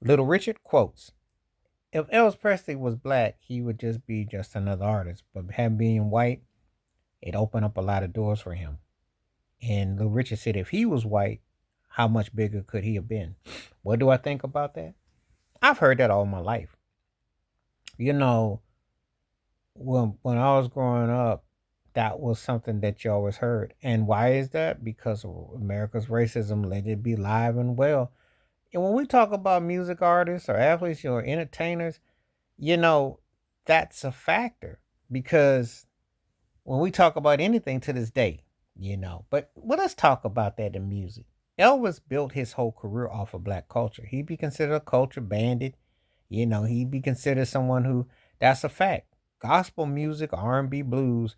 Little Richard quotes, if Elvis Presley was black, he would just be just another artist. But him being white, it opened up a lot of doors for him. And Little Richard said if he was white, how much bigger could he have been? What do I think about that? I've heard that all my life. You know, when I was growing up, that was something that you always heard. And why is that? Because of America's racism, let it be live and well. And when we talk about music artists or athletes or entertainers, you know, that's a factor because when we talk about anything to this day, but let's talk about that in music. Elvis built his whole career off of black culture. He'd be considered a culture bandit. He'd be considered someone who, that's a fact. Gospel music, R&B, blues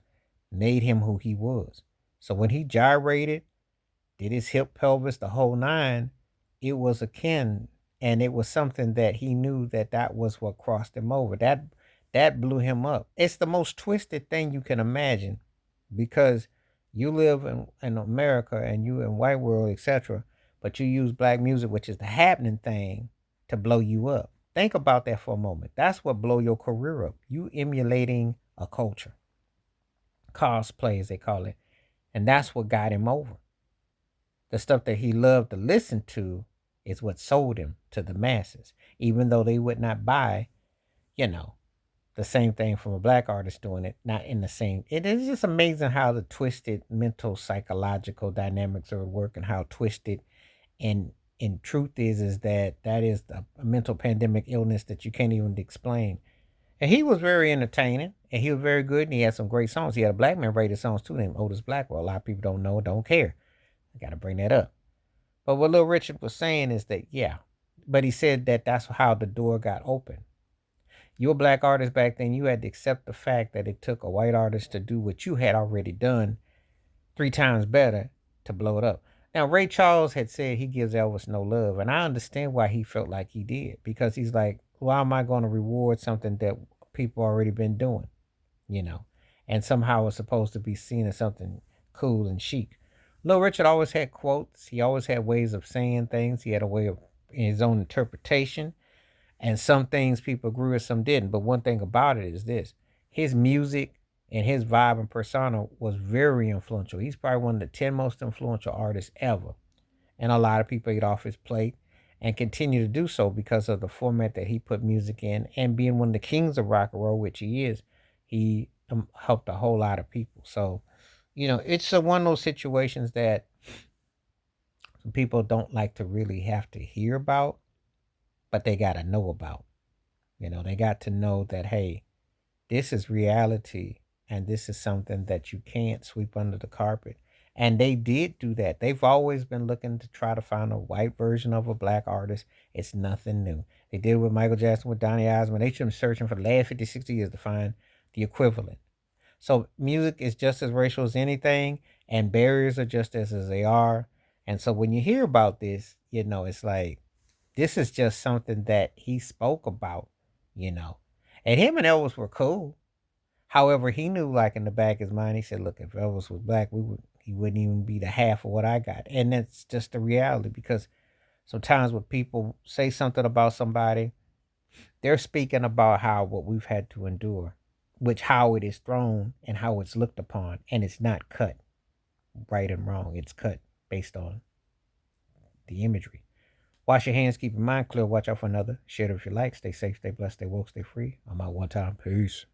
made him who he was. So when he gyrated, did his hip pelvis, the whole nine, it was akin, and it was something that he knew that was what crossed him over. That blew him up. It's the most twisted thing you can imagine because you live in America and you in white world, etc. But you use black music, which is the happening thing, to blow you up. Think about that for a moment. That's what blow your career up. You emulating a culture, cosplay as they call it, and that's what got him over. The stuff that he loved to listen to is what sold him to the masses, even though they would not buy, you know, the same thing from a black artist doing it, not in the same. It is just amazing how the twisted mental psychological dynamics are at work and how twisted and in truth is that is a mental pandemic illness that you can't even explain. And he was very entertaining and he was very good and he had some great songs. He had a black man rated songs too named Otis Blackwell. A lot of people don't know, don't care. I got to bring that up. But what Little Richard was saying is that, yeah, but he said that that's how the door got open. You were a black artist back then. You had to accept the fact that it took a white artist to do what you had already done three times better to blow it up. Now, Ray Charles had said he gives Elvis no love, and I understand why he felt like he did because he's like, why am I going to reward something that people already been doing, you know? And somehow it's supposed to be seen as something cool and chic. Little Richard always had quotes. He always had ways of saying things. He had a way of his own interpretation. And some things people agree with, some didn't. But one thing about it is this: his music and his vibe and persona was very influential. He's probably one of the 10 most influential artists ever. And a lot of people ate off his plate and continue to do so because of the format that he put music in. And being one of the kings of rock and roll, which he is, he helped a whole lot of people. So, it's one of those situations that some people don't like to really have to hear about, but they got to know about. They got to know that, hey, this is reality and this is something that you can't sweep under the carpet. And they did do that. They've always been looking to try to find a white version of a black artist. It's nothing new. They did it with Michael Jackson, with Donny Osmond. They've been searching for the last 50, 60 years to find the equivalent. So music is just as racial as anything, and barriers are just as they are. And so when you hear about this, it's like, this is just something that he spoke about, you know. And him and Elvis were cool. However, he knew, like in the back of his mind, he said, "Look, if Elvis was black, he wouldn't even be the half of what I got." And that's just the reality because sometimes when people say something about somebody, they're speaking about how what we've had to endure, which how it is thrown and how it's looked upon, and it's not cut right and wrong. It's cut based on the imagery. Wash your hands, keep your mind clear, watch out for another. Share it if you like. Stay safe, stay blessed, stay woke, stay free. I'm out one time. Peace.